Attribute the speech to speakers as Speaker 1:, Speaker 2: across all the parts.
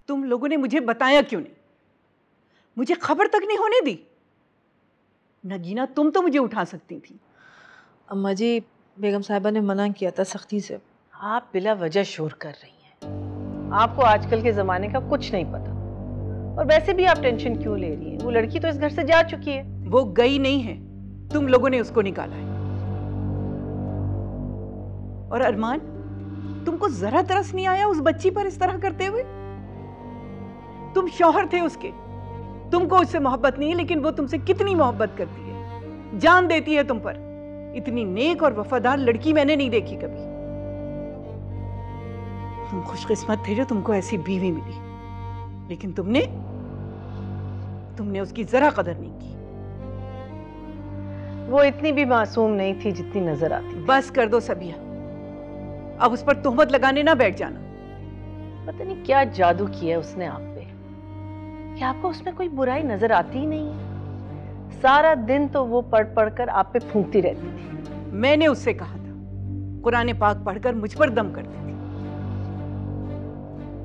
Speaker 1: तुम लोगों ने मुझे बताया क्यों नहीं? मुझे खबर तक नहीं होने दी। नगीना, तुम तो मुझे उठा सकती थी।
Speaker 2: अम्मा जी, बेगम साहिबा ने मना किया था सख्ती से।
Speaker 3: आप बिला वजह शोर कर रही हैं। आपको आजकल के जमाने का कुछ नहीं पता, और वैसे भी आप टेंशन क्यों ले रही हैं? वो लड़की तो इस घर से जा चुकी है।
Speaker 1: वो गई नहीं है, तुम लोगों ने उसको निकाला है। और अरमान, तुमको जरा तरस नहीं आया उस बच्ची पर इस तरह करते हुए? तुम शौहर थे उसके, तुमको उससे मोहब्बत नहीं है, लेकिन वो तुमसे कितनी मोहब्बत करती है, जान देती है तुम पर। इतनी नेक और वफादार लड़की मैंने नहीं देखी कभी। तुम खुशकिस्मत थे जो तुमको ऐसी बीवी मिली, लेकिन तुमने उसकी जरा कदर नहीं की।
Speaker 3: वो इतनी भी मासूम नहीं थी जितनी नजर आती थी।
Speaker 1: बस कर दो सबिया, अब उस पर तोहमत लगाने ना बैठ जाना।
Speaker 3: पता नहीं क्या जादू किया है उसने आप पे, कि आपको उसमें कोई बुराई नजर आती ही नहीं है। सारा दिन तो वो पढ़ पढ़ कर आप पे फूंकती रहती थी।
Speaker 1: मैंने उससे कहा था कुरान पाक पढ़कर मुझ पर दम करती थी।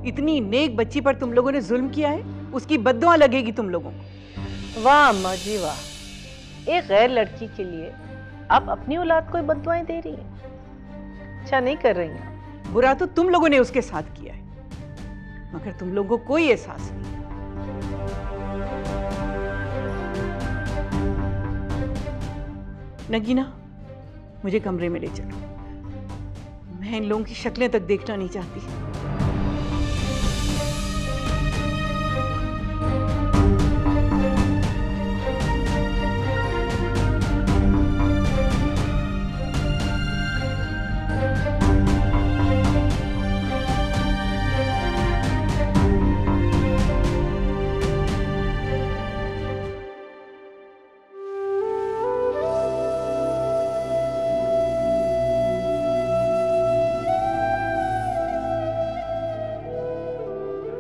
Speaker 1: इतनी नेक बच्ची पर तुम लोगों ने जुल्म किया है, उसकी बद्दुआ लगेगी तुम लोगों को।
Speaker 3: वाह अम्मा जी वाह, एक गैर लड़की के लिए आप अपनी औलाद को बद्दुआएं दे रही हैं। अच्छा नहीं कर रही हैं।
Speaker 1: बुरा तो तुम लोगों ने उसके साथ किया है, मगर तुम लोगों को कोई एहसास नहीं। नगीना, मुझे कमरे में ले चलो। मैं इन लोगों की शक्लें तक देखना नहीं चाहती।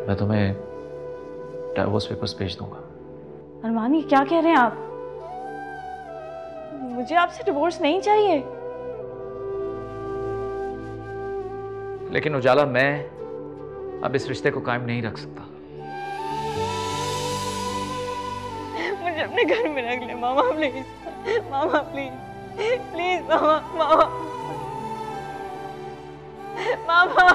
Speaker 4: मैं तुम्हें डाइवोर्स पेपर्स भेज दूंगा।
Speaker 2: अरमान, ये क्या कह रहे हैं आप? मुझे आपसे डिवोर्स नहीं चाहिए।
Speaker 4: लेकिन उजाला, मैं अब इस रिश्ते को कायम नहीं रख सकता।
Speaker 2: मुझे अपने घर में रख ले मामा, प्लीज। मामा प्लीज, प्लीज मामा, मामा, मामा।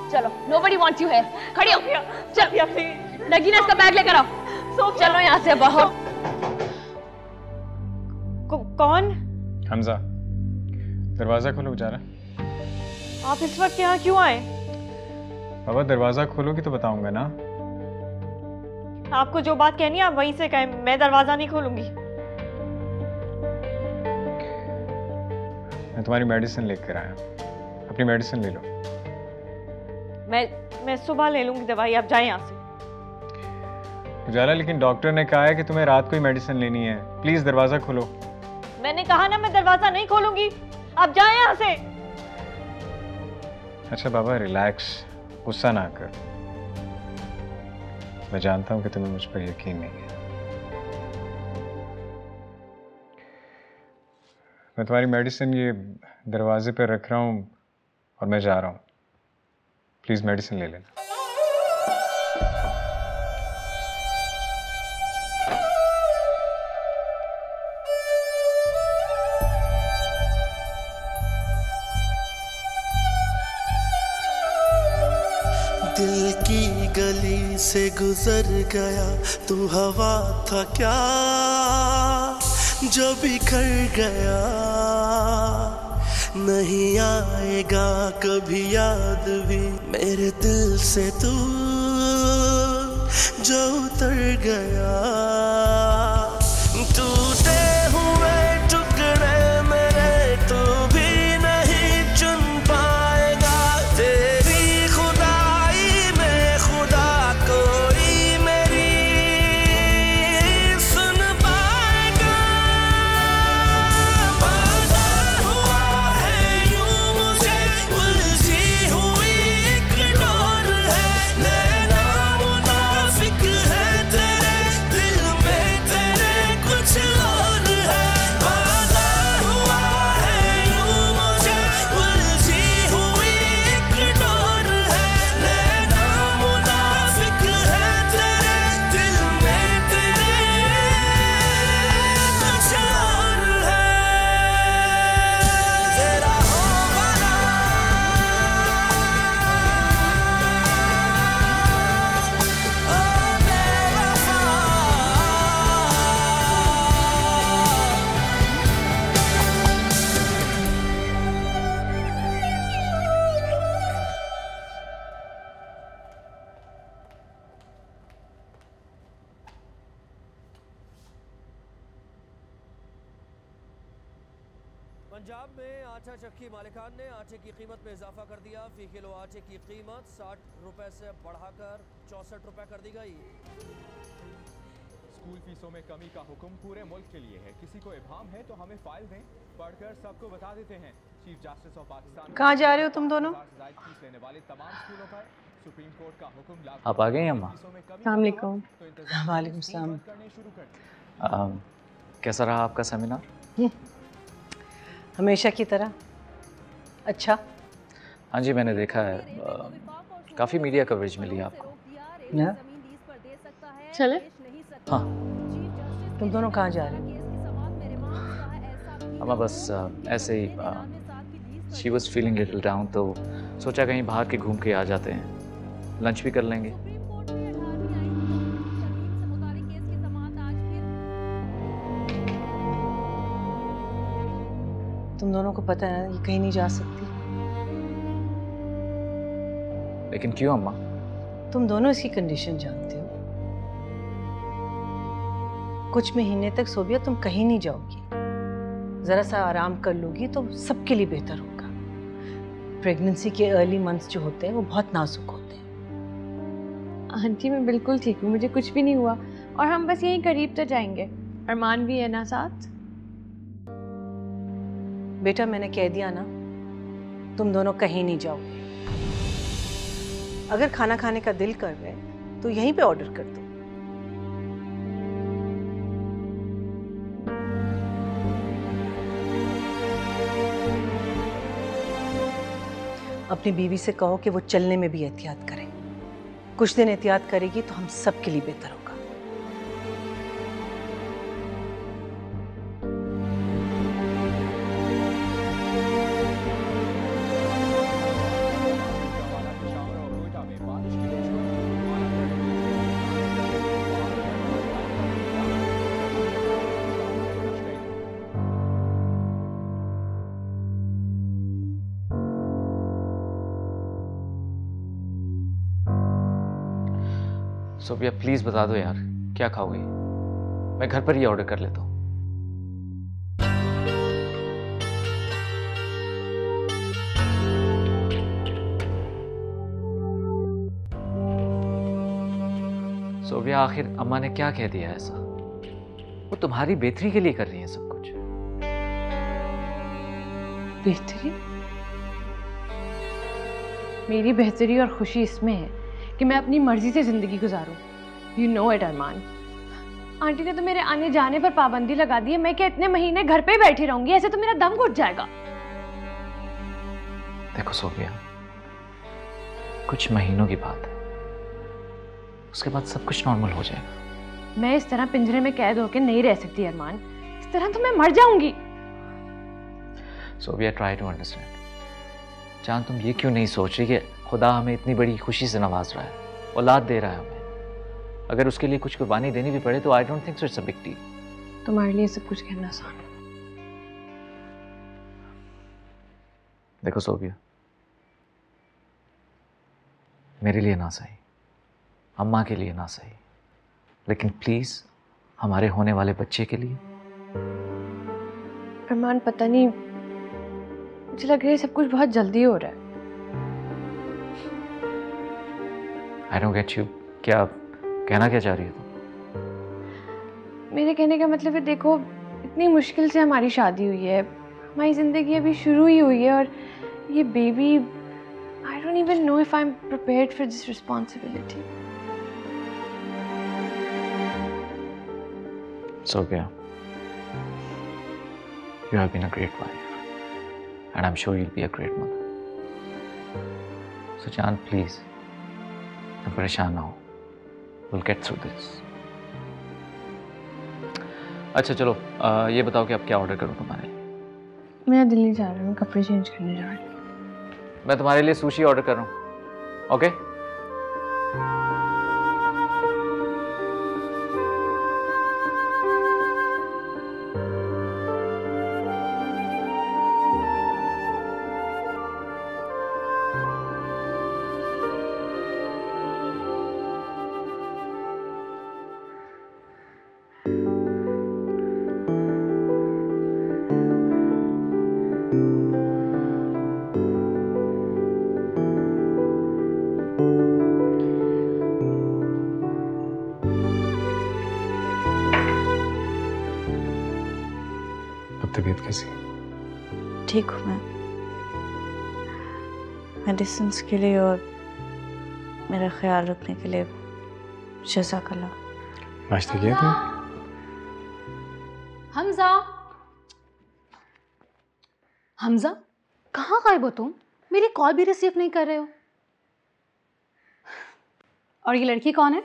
Speaker 5: चलो, nobody wants you here. खड़ी हो। चल, नगीना इसका बैग लेकर आओ। चलो यहाँ से बाहर।
Speaker 2: कौन?
Speaker 6: हमजा, दरवाजा खोलो उजाला।
Speaker 2: आप इस वक्त यहाँ क्यों आए?
Speaker 6: बाबा, दरवाजा खोलोगी तो बताऊंगा ना।
Speaker 2: आपको जो बात कहनी है आप वहीं से कहें, मैं दरवाजा नहीं खोलूंगी।
Speaker 6: मैं तुम्हारी मेडिसिन लेकर आया, अपनी मेडिसिन ले लो।
Speaker 2: मैं सुबह ले लूंगी दवाई, आप जाएं यहाँ से।
Speaker 6: उजाला, लेकिन डॉक्टर ने कहा है कि तुम्हें रात को ही मेडिसिन लेनी है। प्लीज दरवाजा खोलो।
Speaker 2: मैंने कहा ना, मैं दरवाजा नहीं खोलूंगी, आप जाएं यहाँ से।
Speaker 6: अच्छा बाबा, रिलैक्स, गुस्सा ना कर। मैं जानता हूं कि तुम्हें मुझ पर यकीन नहीं है। मैं तुम्हारी मेडिसिन ये दरवाजे पर रख रहा हूं और मैं जा रहा हूं। प्लीज मेडिसिन ले लेना।
Speaker 7: दिल की गली से गुजर गया, तू हवा था क्या जो बिखर गया। नहीं आएगा कभी याद भी मेरे दिल से तू जो उतर गया। टूटे हुए टुकड़े मेरे तू भी नहीं चुन पाएगा। तेरी खुदाई में खुदा कोई मेरी सुन पाएगा। बाधा हुआ है यूं मुझे, उलझी हुई एक डोर है। नैना मुनाफिक है तेरे दिल में, तेरे कुछ और
Speaker 8: पंजाब में आटा चक्की मालिकान ने आटे की कीमत में इजाफा कर दिया। फी किलो आटे की कीमत 60 रुपए से बढ़ाकर 64 रुपए कर दी गई।
Speaker 9: स्कूल फीसों में कमी का हुक्म पूरे मुल्क के लिए है। किसी को इबाम है तो हमें फाइल दें, पढ़कर सबको बता देते हैं। Chief justice of Pakistan.
Speaker 1: कहाँ जा रहे हो तुम दोनों?
Speaker 9: फीस लेने वाले तमाम स्कूलों पर सुप्रीम कोर्ट का हुक्म लागू।
Speaker 4: आप आ गए हैं अम्मा?
Speaker 2: अस्सलाम वालेकुम।
Speaker 1: वालेकुम सलाम।
Speaker 4: कैसा रहा आपका सेमिनार?
Speaker 3: हमेशा की तरह अच्छा।
Speaker 4: हाँ जी, मैंने देखा है, काफ़ी मीडिया कवरेज मिली आपको
Speaker 3: ना?
Speaker 2: चले?
Speaker 4: हाँ।
Speaker 3: तुम दोनों कहाँ जा रहे हो?
Speaker 4: अम्मा बस ऐसे ही she was feeling little down, तो सोचा कहीं बाहर के घूम के आ जाते हैं, लंच भी कर लेंगे।
Speaker 3: तुम दोनों को पता है ये कहीं नहीं जा सकती।
Speaker 4: लेकिन क्यों अम्मा?
Speaker 3: तुम दोनों इसकी कंडीशन जानते हो। कुछ महीने तक सोबिया तुम कहीं नहीं जाओगी। जरा सा आराम कर लोगी तो सबके लिए बेहतर होगा। प्रेगनेंसी के अर्ली मंथ्स जो होते हैं वो बहुत नाजुक होते हैं।
Speaker 2: आंटी मैं बिल्कुल ठीक हूँ, मुझे कुछ भी नहीं हुआ और हम बस यहीं करीब तो जाएंगे। अरमान भी है ना साथ।
Speaker 3: बेटा मैंने कह दिया ना, तुम दोनों कहीं नहीं जाओगे। अगर खाना खाने का दिल कर रहे तो यहीं पे ऑर्डर कर दो। अपनी बीवी से कहो कि वो चलने में भी एहतियात करे। कुछ दिन एहतियात करेगी तो हम सबके लिए बेहतर होगा।
Speaker 4: सोफिया प्लीज बता दो यार, क्या खाओगे? मैं घर पर ही ऑर्डर कर लेता हूँ। सोफिया आखिर अम्मा ने क्या कह दिया ऐसा? वो तुम्हारी बेहतरी के लिए कर रही है सब कुछ।
Speaker 2: बेहतरी? मेरी बेहतरी और खुशी इसमें है कि मैं अपनी मर्जी से जिंदगी गुजारूं। You know it Armaan. Aunty ने तो मेरे आने जाने पर पाबंदी लगा दी है। मैं क्या इतने महीने घर पे ही बैठी रहूंगी? ऐसे तो मेरा दम घुट जाएगा।
Speaker 4: देखो सोफिया, कुछ महीनों की बात है, उसके बाद सब कुछ नॉर्मल हो जाएगा।
Speaker 2: मैं इस तरह पिंजरे में कैद होकर नहीं रह सकती अरमान। इस तरह तो मैं मर जाऊंगी।
Speaker 4: Sophia try to understand. जान, तुम ये क्यों नहीं सोच रही कि खुदा हमें इतनी बड़ी खुशी से नवाज रहा है, औलाद दे रहा है हमें। अगर उसके लिए कुछ कुर्बानी देनी भी पड़े तो I don't think so it's a big deal.
Speaker 2: तुम्हारे लिए सब कुछ कहना आसान है।
Speaker 4: देखो सोफिया, मेरे लिए ना सही, अम्मा के लिए ना सही, लेकिन प्लीज हमारे होने वाले बच्चे के लिए।
Speaker 2: अरमान पता नहीं, मुझे लग रहा है सब कुछ बहुत जल्दी हो रहा है।
Speaker 4: I don't get you. क्या कहना क्या चाह रही है तुम?
Speaker 2: मेरे कहने का मतलब है, देखो इतनी मुश्किल से हमारी शादी हुई है, हमारी ज़िंदगी अभी शुरू ही हुई है और ये baby, I don't even know if I am prepared for this responsibility.
Speaker 4: Sophia, you have been a great wife and I'm sure you'll be a great mother. So Jaan, please, तुम परेशान ना हो। We'll get through this. अच्छा चलो, ये बताओ कि अब क्या ऑर्डर करूँ तुम्हारे लिए?
Speaker 2: मेरा दिल नहीं चाह रहा, मैं कपड़े चेंज करने जा रही हूँ।
Speaker 4: मैं तुम्हारे लिए सुशी ऑर्डर कर रहा हूँ, ओके?
Speaker 6: कैसी?
Speaker 10: ठीक हूँ मैं। मेडिसिन के लिए और मेरा ख्याल रखने के लिए जज़ाकल्लाह।
Speaker 6: नाश्ता किया तुमने?
Speaker 5: हमजा, हमजा कहाँ गायब हो तुम? मेरी कॉल भी रिसीव नहीं कर रहे हो। और ये लड़की कौन है?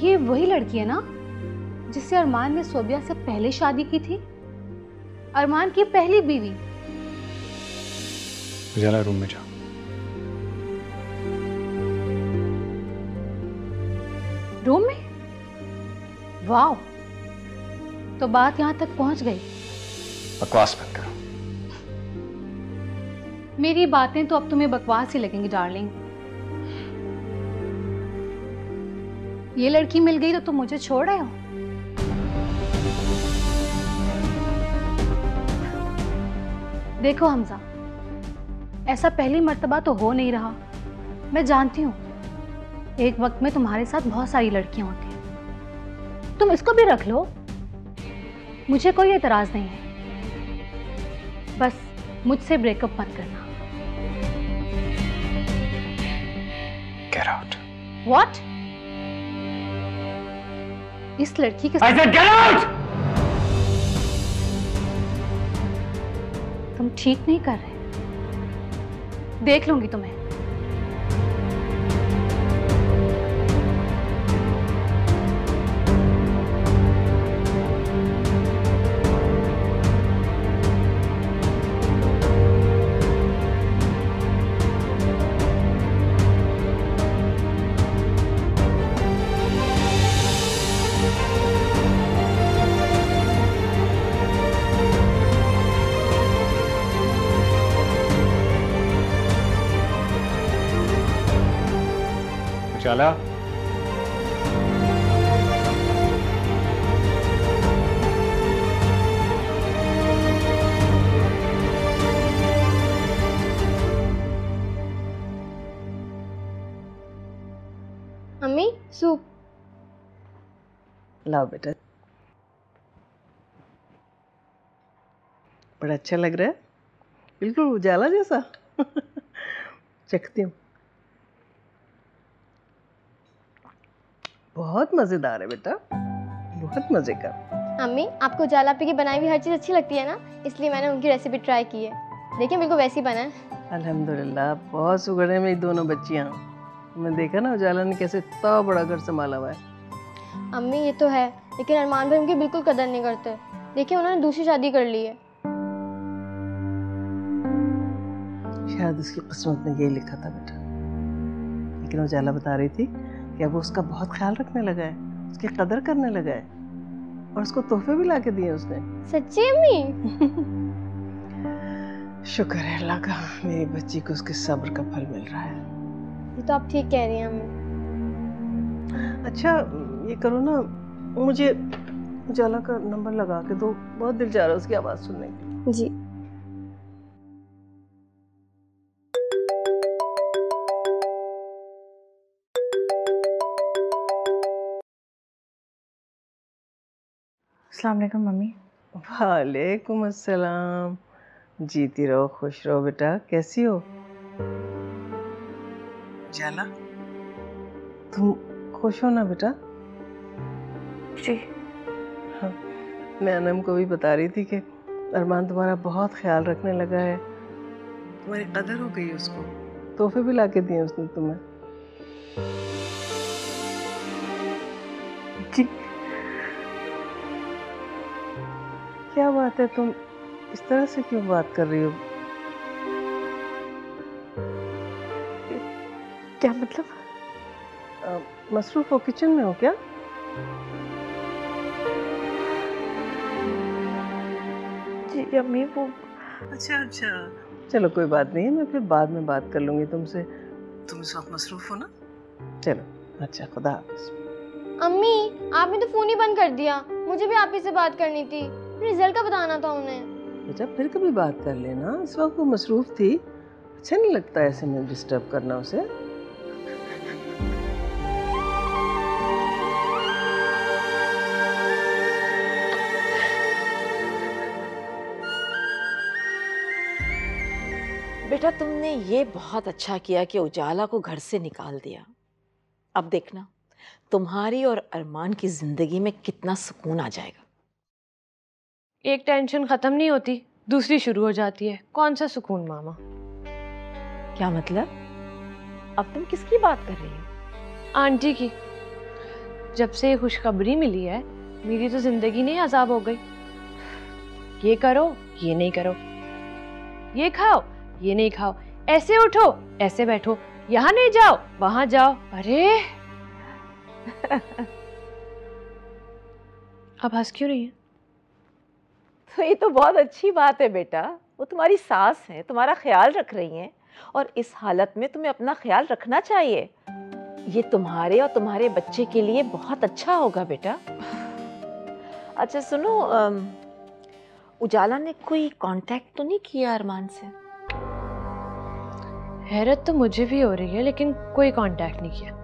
Speaker 5: ये वही लड़की है ना जिससे अरमान ने सोबिया से पहले शादी की थी? अरमान की पहली बीवी।
Speaker 6: उजाला रूम में जाओ।
Speaker 5: रूम में? वाह, तो बात यहाँ तक पहुँच गई।
Speaker 6: बकवास बंद करो।
Speaker 5: मेरी बातें तो अब तुम्हें बकवास ही लगेंगी डार्लिंग। ये लड़की मिल गई तो तुम मुझे छोड़ रहे हो? देखो हमजा, ऐसा पहली मर्तबा तो हो नहीं रहा। मैं जानती हूँ एक वक्त में तुम्हारे साथ बहुत सारी लड़कियां होती हैं। तुम इसको भी रख लो, मुझे कोई एतराज नहीं है। बस मुझसे ब्रेकअप मत करना।
Speaker 6: Get out.
Speaker 5: What? इस लड़की के
Speaker 6: I said get out!
Speaker 5: तुम ठीक नहीं कर रहे। देख लूंगी तुम्हें।
Speaker 6: उजाला,
Speaker 11: मम्मी सूप
Speaker 3: लाओ बेटा। बड़ा अच्छा लग रहा है, बिल्कुल उजाला जैसा। चखती हूँ। बहुत मजेदार है बेटा, बहुत मजे का।
Speaker 11: मम्मी आपको उजाला आपी की बनाई हुई हर चीज़ अच्छी लगती है ना, इसलिए मैंने उनकी रेसिपी ट्राई की है। देखिए बिल्कुल वैसी बना है।
Speaker 3: अल्हम्दुलिल्लाह, बहुत सुगड़ है मेरी दोनों बच्चियाँ। मैं देखा ना उजाला ने कैसे इतना बड़ा घर संभाला हुआ है।
Speaker 11: अम्मी ये तो है, लेकिन अरमान भाई उनकी बिल्कुल कदर नहीं करते। देखिए उन्होंने दूसरी शादी कर ली है।
Speaker 3: शायद उसकी किस्मत में यही लिखा था बेटा। लेकिन उजाला बता रही थी कि अब वो उसका बहुत ख्याल रखने लगा है, उसकी कदर करने लगा है, और उसको तोहफे भी ला के दिए उसने।
Speaker 11: सच्ची अम्मी?
Speaker 3: शुक्र है अल्लाह का, मेरी बच्ची को उसके सब्र का फल मिल रहा है।
Speaker 11: ये तो आप ठीक कह रही हैं अम्मी।
Speaker 3: अच्छा ये करो ना, मुझे उजाला का नंबर लगा के दो, बहुत दिल चाह रहा है उसकी आवाज़ सुनने की।
Speaker 11: जी।
Speaker 10: अस्सलाम वालेकुम मम्मी।
Speaker 3: वालेकुम अस्सलाम। जीती रहो, खुश रहो बेटा। कैसी हो? जाला, तुम खुश हो ना बेटा?
Speaker 10: जी।
Speaker 3: हाँ, मैं अनम को भी बता रही थी कि अरमान तुम्हारा बहुत ख्याल रखने लगा है, तुम्हारी कदर हो गई उसको, तोहफे भी ला के दिए उसने तुम्हें।
Speaker 10: जी।
Speaker 3: क्या बात है, तुम इस तरह से क्यों बात कर रही हो?
Speaker 10: क्या मतलब?
Speaker 3: मसरूफ हो किचन में हो क्या?
Speaker 10: जी अम्मी वो।
Speaker 3: अच्छा अच्छा, चलो कोई बात नहीं है, मैं फिर बाद में बात कर लूंगी तुमसे। तुम इस वक्त मसरूफ हो ना? चलो अच्छा, खुदा हाफिज़।
Speaker 11: अम्मी आपने तो फोन ही बंद कर दिया, मुझे भी आप ही से बात करनी थी, रिजल्ट का बताना था उन्हें।
Speaker 3: बेटा फिर कभी बात कर लेना, इस वक्त वो मसरूफ थी, अच्छा नहीं लगता ऐसे में डिस्टर्ब करना उसे।
Speaker 12: बेटा तुमने ये बहुत अच्छा किया कि उजाला को घर से निकाल दिया। अब देखना तुम्हारी और अरमान की जिंदगी में कितना सुकून आ जाएगा।
Speaker 2: एक टेंशन खत्म नहीं होती, दूसरी शुरू हो जाती है। कौन सा सुकून मामा?
Speaker 12: क्या मतलब? अब तुम किसकी बात कर रही हो?
Speaker 2: आंटी की। जब से खुशखबरी मिली है मेरी तो जिंदगी नहीं अजाब हो गई। ये करो, ये नहीं करो, ये खाओ, ये नहीं खाओ, ऐसे उठो, ऐसे बैठो, यहाँ नहीं जाओ, वहां जाओ। अरे अब हंस क्यों रही है?
Speaker 12: तो ये तो बहुत अच्छी बात है बेटा। वो तुम्हारी सास है, तुम्हारा ख्याल रख रही हैं, और इस हालत में तुम्हें अपना ख्याल रखना चाहिए। ये तुम्हारे और तुम्हारे बच्चे के लिए बहुत अच्छा होगा बेटा। अच्छा सुनो, उजाला ने कोई कांटेक्ट तो नहीं किया अरमान से?
Speaker 2: हैरत तो मुझे भी हो रही है, लेकिन कोई कांटेक्ट नहीं किया।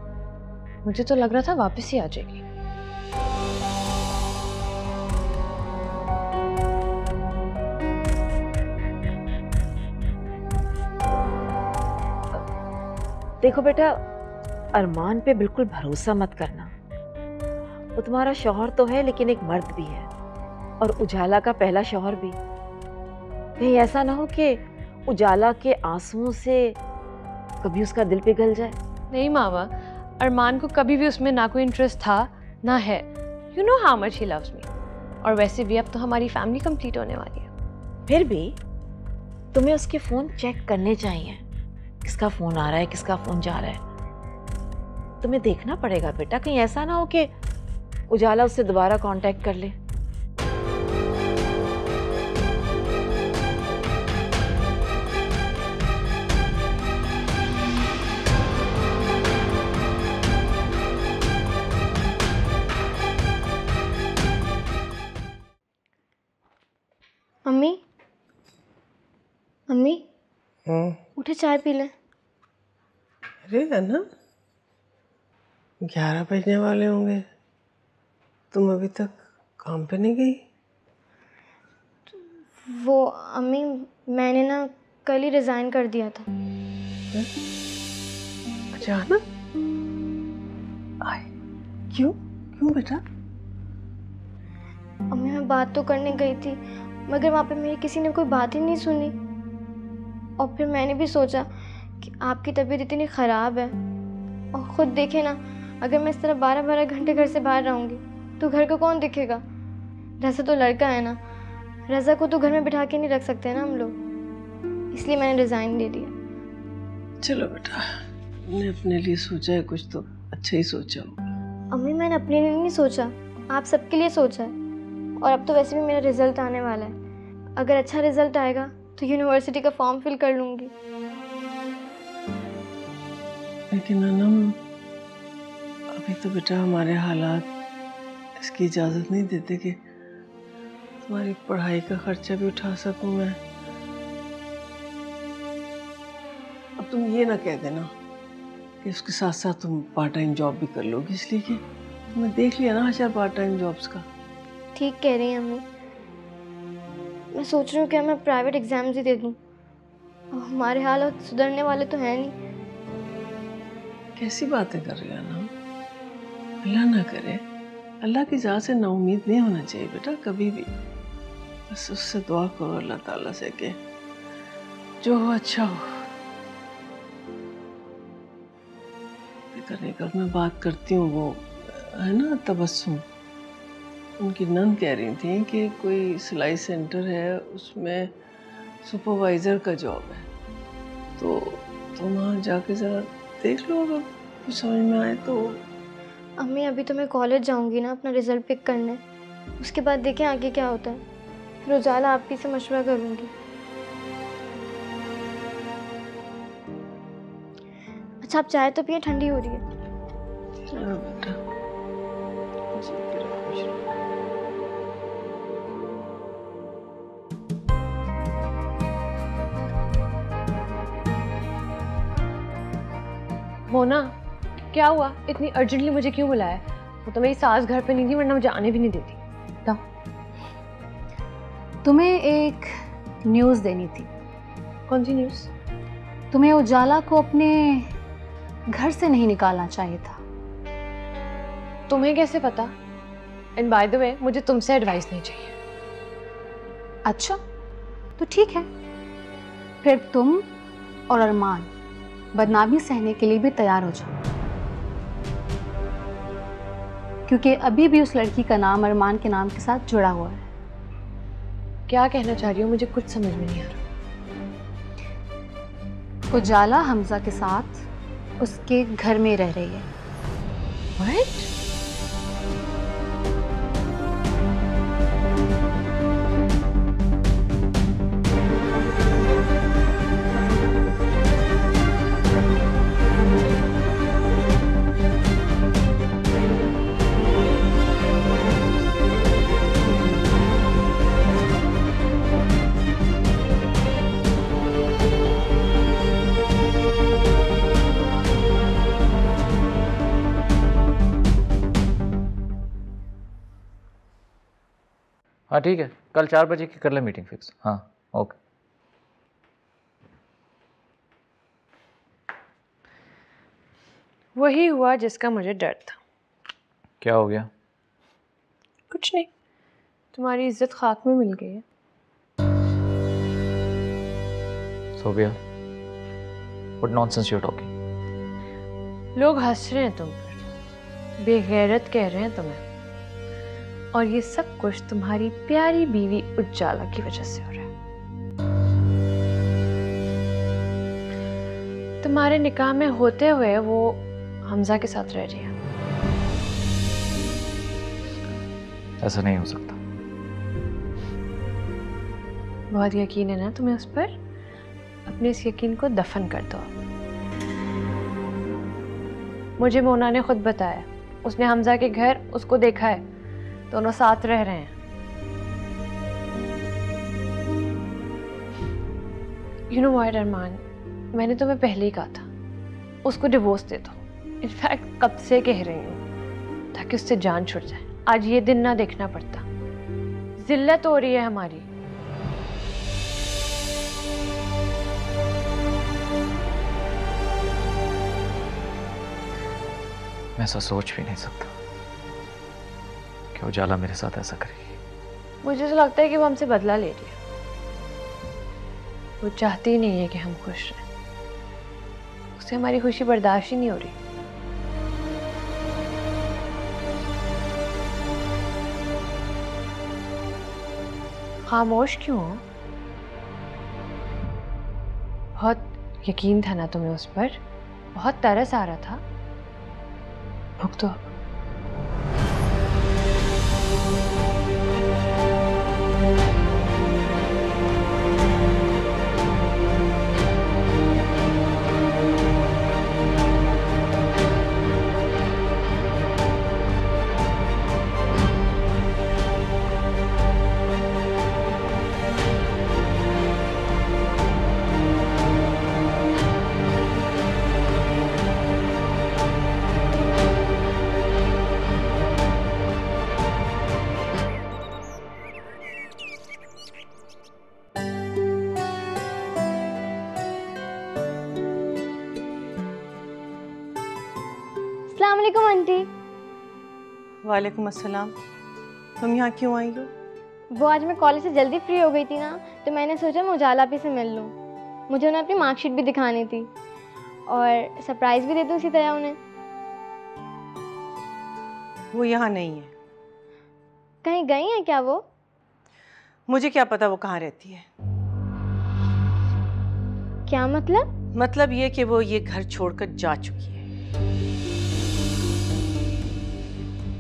Speaker 2: मुझे तो लग रहा था वापस ही आ जाएगी।
Speaker 12: देखो बेटा, अरमान पे बिल्कुल भरोसा मत करना। वो तुम्हारा शौहर तो है, लेकिन एक मर्द भी है, और उजाला का पहला शौहर भी। कहीं ऐसा ना हो कि उजाला के आंसुओं से कभी उसका दिल पिघल जाए।
Speaker 2: नहीं मामा, अरमान को कभी भी उसमें ना कोई इंटरेस्ट था ना है। You know how much he loves me. और वैसे भी अब तो हमारी फैमिली कंप्लीट होने वाली है।
Speaker 12: फिर भी तुम्हें उसके फोन चेक करने चाहिए, किसका फोन आ रहा है, किसका फोन जा रहा है। तुम्हें देखना पड़ेगा बेटा, कहीं ऐसा ना हो कि उजाला उससे दोबारा कांटेक्ट कर ले।
Speaker 11: मम्मी, मम्मी उठे चाय पी लें।
Speaker 3: अरे अन्ना, 11 बजने वाले होंगे, तुम अभी तक काम पे नहीं गई?
Speaker 11: वो अम्मी, मैंने ना कल ही रिज़ाइन कर दिया था।
Speaker 3: अचानक? आए, क्यों क्यों बेटा?
Speaker 11: अम्मी मैं बात तो करने गई थी, मगर वहाँ पे मेरी किसी ने कोई बात ही नहीं सुनी। और फिर मैंने भी सोचा कि आपकी तबीयत इतनी ख़राब है, और ख़ुद देखे ना, अगर मैं इस तरह 12-12 घंटे घर से बाहर रहूँगी तो घर को कौन दिखेगा? रज़ा तो लड़का है ना, रज़ा को तो घर में बिठा के नहीं रख सकते ना हम लोग, इसलिए मैंने रिज़ाइन दे दिया।
Speaker 3: चलो बेटा, तुमने अपने लिए सोचा है कुछ तो अच्छा ही सोचा होगा।
Speaker 11: अम्मी मैंने अपने लिए नहीं सोचा, आप सबके लिए सोचा है। और अब तो वैसे भी मेरा रिज़ल्ट आने वाला है, अगर अच्छा रिज़ल्ट आएगा तो यूनिवर्सिटी का फॉर्म फिल कर लूँगी।
Speaker 3: लेकिन अनम, अभी तो बेटा हमारे हालात इसकी इजाज़त नहीं देते कि तुम्हारी पढ़ाई का खर्चा भी उठा सकूं मैं। अब तुम ये ना कह देना कि उसके साथ साथ तुम पार्ट टाइम जॉब भी कर लोगी, इसलिए कि तुमने देख लिया ना आशा पार्ट टाइम जॉब्स का।
Speaker 11: ठीक कह रही हैं अम्मी, मैं सोच रही हूँ कि मैं प्राइवेट एग्जाम्स ही दे दूँ। हमारे हालात सुधरने वाले तो हैं नहीं।
Speaker 3: कैसी बातें कर रही हो ना? अल्लाह ना करे, अल्लाह की ज़ात से नाउम्मीद नहीं होना चाहिए बेटा कभी भी। बस उससे दुआ करो अल्लाह ताला से कि जो हो अच्छा हो। करने का मैं बात करती हूँ, वो है ना तबस्सुम, उनकी नंद कह रही थी कि कोई सिलाई सेंटर है, उसमें सुपरवाइज़र का जॉब है, तो तुम वहाँ जाके ज़रा देख लो, अगर कुछ समझ में आए तो।
Speaker 11: अम्मी अभी तो मैं कॉलेज जाऊंगी ना अपना रिजल्ट पिक करने, उसके बाद देखें आगे क्या होता है, फिर उजाला आपकी से मशवरा करूंगी। अच्छा आप चाय तो पिए, ठंडी हो रही है।
Speaker 3: चलो बेटा,
Speaker 2: मोना, क्या हुआ? इतनी अर्जेंटली मुझे क्यों बुलाया? वो तो मेरी सास घर पे नहीं थी, वरना मुझे आने भी नहीं देती। बताओ।
Speaker 5: तुम्हें एक न्यूज़ देनी थी।
Speaker 2: कौन सी न्यूज़?
Speaker 5: तुम्हें उजाला को अपने घर से नहीं निकालना चाहिए था।
Speaker 2: तुम्हें कैसे पता? एंड बाय द वे, मुझे तुमसे एडवाइस नहीं चाहिए।
Speaker 5: अच्छा, तो ठीक है, फिर तुम और अरमान बदनामी सहने के लिए भी तैयार हो जाओ, क्योंकि अभी भी उस लड़की का नाम अरमान के नाम के साथ जुड़ा हुआ है।
Speaker 2: क्या कहना चाह रही हो? मुझे कुछ समझ में नहीं आ रहा।
Speaker 5: उजाला हमजा के साथ उसके घर में रह रही है।
Speaker 2: What?
Speaker 4: हाँ ठीक है, कल 4 बजे की कर ले मीटिंग फिक्स। हाँ ओके।
Speaker 2: वही हुआ जिसका मुझे डर था।
Speaker 4: क्या हो गया?
Speaker 2: कुछ नहीं, तुम्हारी इज्जत खाक में मिल गई है।
Speaker 4: Sophia, what nonsense you are talking?
Speaker 2: लोग हंस रहे हैं तुम पर, बेगैरत कह रहे हैं तुम्हें, और ये सब कुछ तुम्हारी प्यारी बीवी उजाला की वजह से हो रहा है। तुम्हारे निकाह में होते हुए वो हमजा के साथ रह रही है।
Speaker 4: ऐसा नहीं हो सकता।
Speaker 2: बहुत यकीन है ना तुम्हें उस पर? अपने इस यकीन को दफन कर दो। मुझे मोना ने खुद बताया, उसने हमजा के घर उसको देखा है, दोनों साथ रह रहे हैं। यू नो व्हाट अरमान, मैंने तुम्हें पहले ही कहा था उसको डिवोर्स दे दो। इनफैक्ट कब से कह रही हूँ ताकि उससे जान छुट जाए। आज ये दिन ना देखना पड़ता। जिल्लत हो रही है हमारी।
Speaker 4: मैं ऐसा सोच भी नहीं सकता कि उजाला मेरे साथ ऐसा करेगी।
Speaker 2: मुझे तो लगता है कि वो हमसे बदला ले रही है। वो चाहती ही नहीं है कि हम खुश रहें। उसे हमारी खुशी बर्दाश्त ही नहीं हो रही। खामोश क्यों हो? बहुत यकीन था ना तुम्हें उस पर? बहुत तरस आ रहा था। रुक तो।
Speaker 11: अस्सलाम वालेकुम आंटी।
Speaker 3: वालेकुम अस्सलाम। तुम यहाँ क्यों आई हो?
Speaker 11: वो आज मैं कॉलेज से जल्दी फ्री हो गई थी ना, तो मैंने सोचा मैं उजाला भी से मिल लूँ। मुझे उन्हें अपनी मार्कशीट भी दिखानी थी और सरप्राइज़ भी दे दूँ इसी तरह उन्हें।
Speaker 3: वो यहाँ नहीं है।
Speaker 11: कहीं गई हैं क्या वो?
Speaker 3: मुझे क्या पता वो कहाँ रहती है।
Speaker 11: क्या मतलब?
Speaker 3: मतलब ये कि वो ये घर छोड़कर जा चुकी है।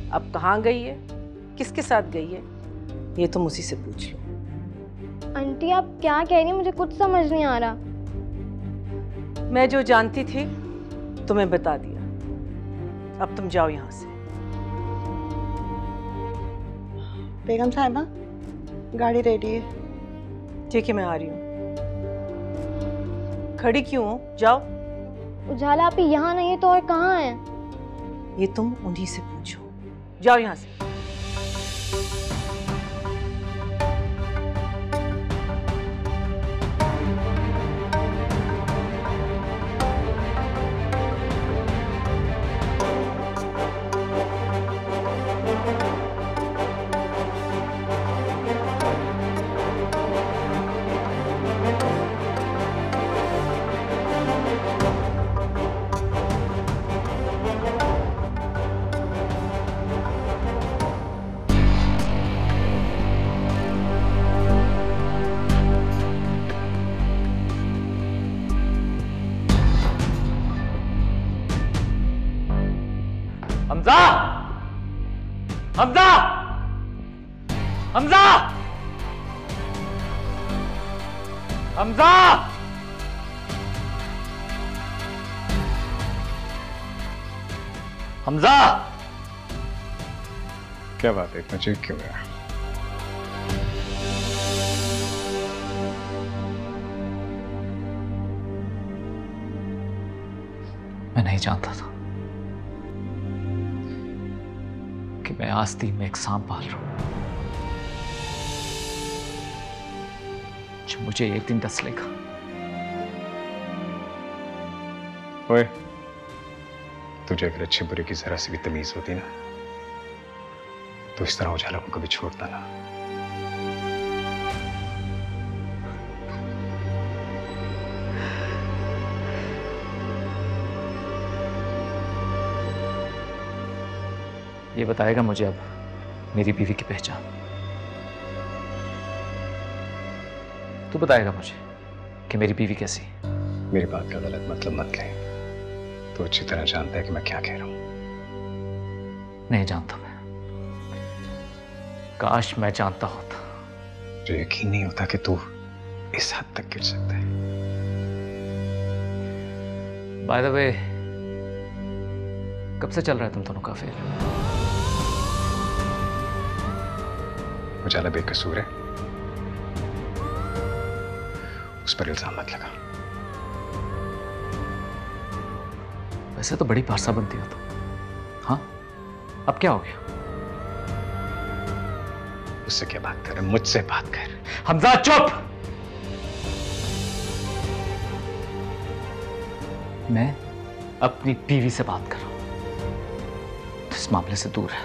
Speaker 3: अब कहाँ गई है, किसके साथ गई है, ये तुम उसी से पूछ लो।
Speaker 11: आंटी आप क्या कह रही हैं? मुझे कुछ समझ नहीं आ रहा।
Speaker 3: मैं जो जानती थी तुम्हें बता दिया। अब तुम जाओ यहाँ से।
Speaker 10: बेगम साहिबा, गाड़ी रेडी है।
Speaker 3: ठीक है, मैं आ रही हूँ। खड़ी क्यों हो? जाओ।
Speaker 11: उजाला आप यहाँ नहीं है तो और कहाँ है?
Speaker 3: ये तुम उन्हीं से पूछो। जाओ यहाँ से।
Speaker 4: हमजा! हमजा!
Speaker 6: क्या बात है, इतना चीख क्यों गया?
Speaker 4: मैं नहीं जानता था कि मैं आस्तीन में एक सांप पाल रहा हूं जो मुझे एक दिन डस लेगा।
Speaker 6: ओए, तुझे अगर अच्छे बुरे की जरा सी भी तमीज होती ना तो इस तरह उजाला को कभी छोड़ता ना।
Speaker 4: ये बताएगा मुझे अब मेरी बीवी की पहचान। तू बताएगा मुझे कि मेरी बीवी कैसी है।
Speaker 6: मेरी बात का गलत मतलब मत ले। तू अच्छी तरह जानता है कि मैं क्या कह रहा हूं।
Speaker 4: नहीं जानता मैं। काश मैं जानता होता।
Speaker 6: जो यकीन नहीं होता कि तू इस हद तक गिर सकता है।
Speaker 4: बाय द वे, कब से चल रहा है तुम दोनों का अफेयर?
Speaker 6: उजाला बेकसूर है, उस पर इल्जाम मत लगा।
Speaker 4: वैसे तो बड़ी पारसा बनती हो तुम। हाँ, अब क्या हो गया?
Speaker 6: उससे क्या बात कर? मुझसे बात कर।
Speaker 4: हमजा चुप! मैं अपनी बीवी से बात कर रहा हूं, तो इस मामले से दूर है।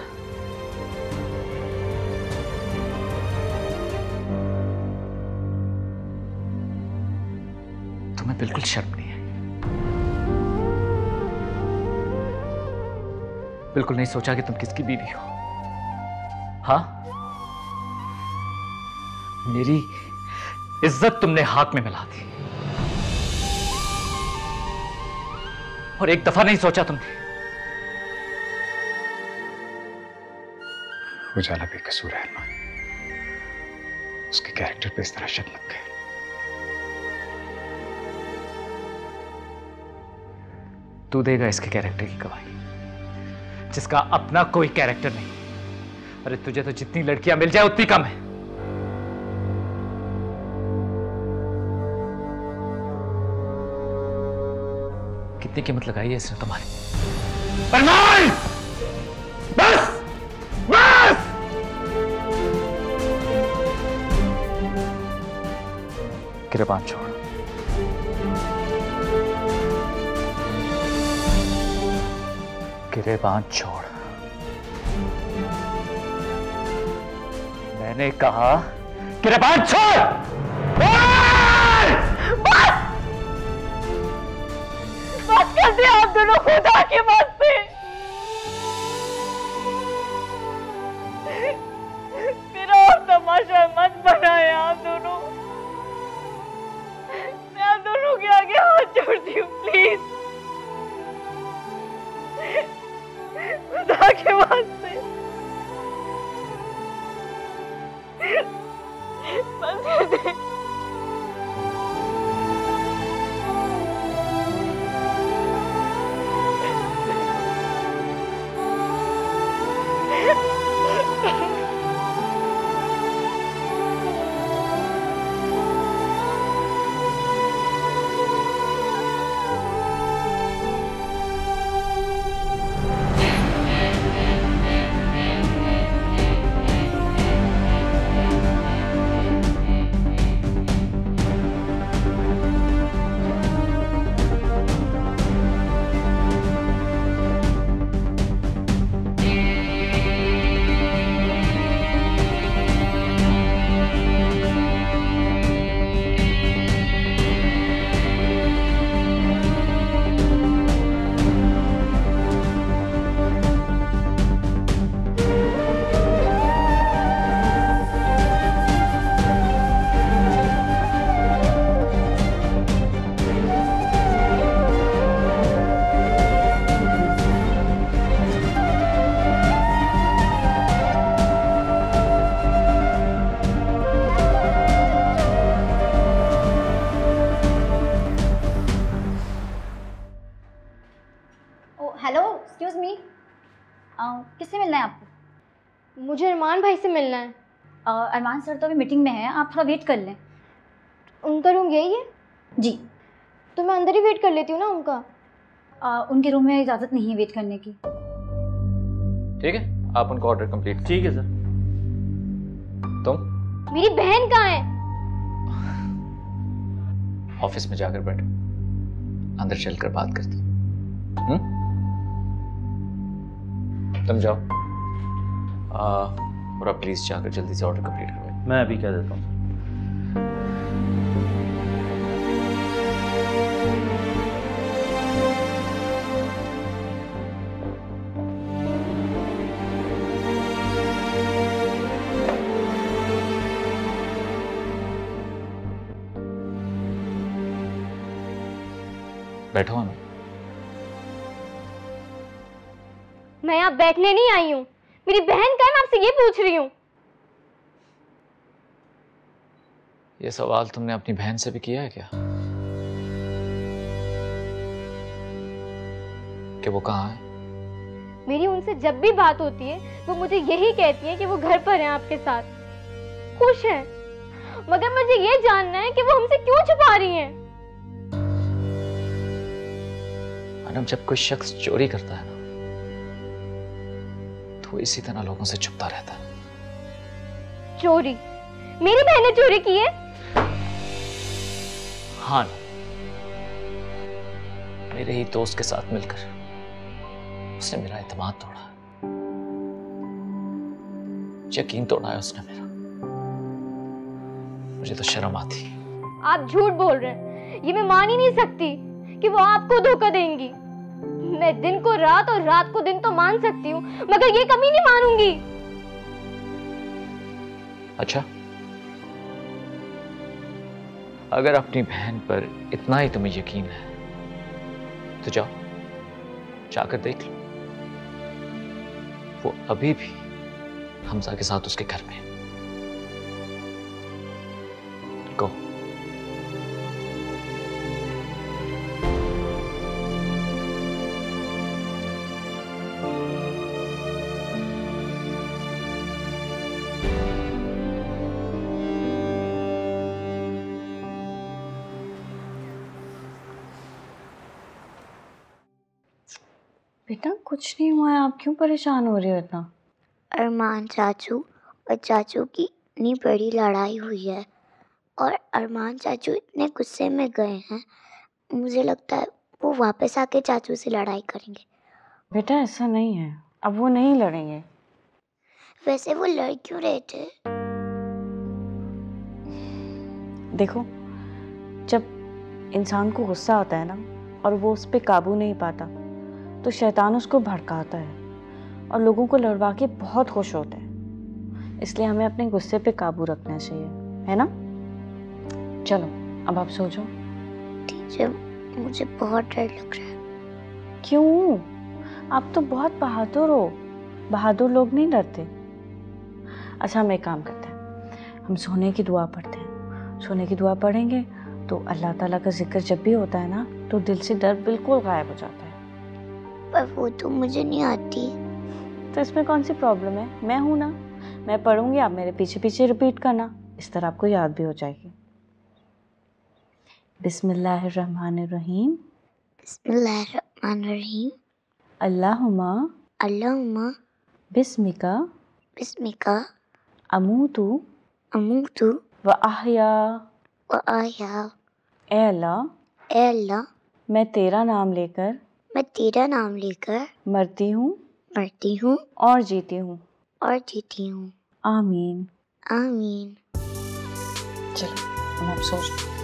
Speaker 4: तुम्हें बिल्कुल शर्म नहीं है? बिल्कुल नहीं सोचा कि तुम किसकी बीवी हो? हाँ, मेरी इज्जत तुमने हाथ में मिला दी और एक दफा नहीं सोचा तुमने।
Speaker 6: उजाला बेकसूर है अरमान, उसके कैरेक्टर पे इस तरह शक मत कर।
Speaker 4: तू देगा इसके कैरेक्टर की गवाही, जिसका अपना कोई कैरेक्टर नहीं। अरे तुझे तो जितनी लड़कियां मिल जाए उतनी कम है। कितनी कीमत लगाई है इसने तुम्हारी? अरमान! बस! बस! गिरबान छोड़। गिरबान छोड़। मैंने कहा गिरबान छोड़!
Speaker 13: बात कर दिया आप दोनों, खुदा के वास्ते मेरा और तमाशा मत बनाया आप दोनों। मैं आप दोनों के आगे हाथ जोड़ती हूँ, प्लीज, खुदा के वास्ते बंद कर दे।
Speaker 14: किससे मिलना है आपको?
Speaker 11: मुझे अरमान भाई से मिलना है।
Speaker 14: अरमान सर तो अभी मीटिंग में है, आप थोड़ा वेट कर लें।
Speaker 11: उनका रूम यही है?
Speaker 14: जी।
Speaker 11: तो मैं अंदर ही वेट कर लेती हूँ ना उनका।
Speaker 14: उनके रूम में इजाज़त नहीं है वेट करने की।
Speaker 4: ठीक है, आप उनका ऑर्डर कंप्लीट।
Speaker 15: ठीक है सर।
Speaker 4: तुम?
Speaker 11: मेरी बहन कहाँ है?
Speaker 4: ऑफिस में जाकर बैठो, अंदर चलकर बात करते हैं। तुम जाओ और आप प्लीज जाकर जल्दी से ऑर्डर कंप्लीट करो।
Speaker 15: मैं अभी कह देता हूँ।
Speaker 4: बैठो अनु।
Speaker 11: मैं यहाँ बैठने नहीं आई हूँ। मेरी बहन कहाँ है, मैं आपसे ये पूछ रही हूँ।
Speaker 4: ये सवाल तुमने अपनी बहन से भी किया है क्या, कि वो कहाँ है?
Speaker 11: मेरी उनसे जब भी बात होती है वो मुझे यही कहती है कि वो घर पर हैं, आपके साथ खुश हैं। मगर मुझे ये जानना है कि वो हमसे क्यों छुपा रही हैं।
Speaker 4: अनम, जब कोई शख्स चोरी करता है ना तो इसी तरह लोगों से छुपता रहता है।
Speaker 11: चोरी? मेरी बहन ने चोरी की है?
Speaker 4: हाँ, मेरे ही दोस्त के साथ मिलकर उसने मेरा एतमाद तोड़ा, यकीन तोड़ा है उसने मेरा। मुझे तो शर्म आती।
Speaker 11: आप झूठ बोल रहे हैं, ये मैं मान ही नहीं सकती कि वो आपको धोखा देंगी। मैं दिन को रात और रात को दिन तो मान सकती हूँ, मगर ये कभी नहीं मानूंगी।
Speaker 4: अच्छा, अगर अपनी बहन पर इतना ही तुम्हें यकीन है तो जाओ, जाकर देख लो, वो अभी भी हमजा के साथ उसके घर में है। गो।
Speaker 10: बेटा कुछ नहीं हुआ है, आप क्यों परेशान हो रहे हो इतना?
Speaker 16: अरमान चाचू और चाचू की इतनी बड़ी लड़ाई हुई है और अरमान चाचू इतने गुस्से में गए हैं, मुझे लगता है वो वापस आके चाचू से लड़ाई करेंगे।
Speaker 10: बेटा ऐसा नहीं है, अब वो नहीं लड़ेंगे।
Speaker 16: वैसे वो लड़ क्यों रहे थे?
Speaker 10: देखो, जब इंसान को गुस्सा आता है ना और वो उस पर काबू नहीं पाता तो शैतान उसको भड़काता है और लोगों को लड़वा के बहुत खुश होते हैं। इसलिए हमें अपने गुस्से पे काबू रखना चाहिए, है ना? चलो अब आप सो जाओ।
Speaker 16: टीचर, मुझे बहुत डर लग रहा है।
Speaker 10: क्यों? आप तो बहुत बहादुर हो, बहादुर लोग नहीं डरते। अच्छा, हम एक काम करते हैं, हम सोने की दुआ पढ़ते हैं। सोने की दुआ पढ़ेंगे तो अल्लाह ताला का जिक्र जब भी होता है ना तो दिल से डर बिल्कुल गायब हो जाता है।
Speaker 16: पर वो तो मुझे नहीं आती।
Speaker 10: तो इसमें कौन सी प्रॉब्लम है? मैं हूं ना, मैं पढ़ूंगी, आप मेरे पीछे पीछे रिपीट करना, इस तरह आपको याद भी हो जाएगी। बिस्मिल्लाहिर्रहमानिर्रहीम।
Speaker 16: बिस्मिल्लाहिर्रहमानिर्रहीम।
Speaker 10: अल्लाहुम्मा
Speaker 16: अल्लाहुम्मा
Speaker 10: बिस्मिका
Speaker 16: बिस्मिका
Speaker 10: अमूतु
Speaker 16: अमूतु
Speaker 10: व अहया
Speaker 16: व अहया।
Speaker 10: ए अल्लाह, मैं तेरा नाम लेकर मरती हूँ और जीती हूँ।
Speaker 16: आमीन।
Speaker 10: आमीन।
Speaker 16: आमीन।
Speaker 10: चलो अब आप सो जाओ।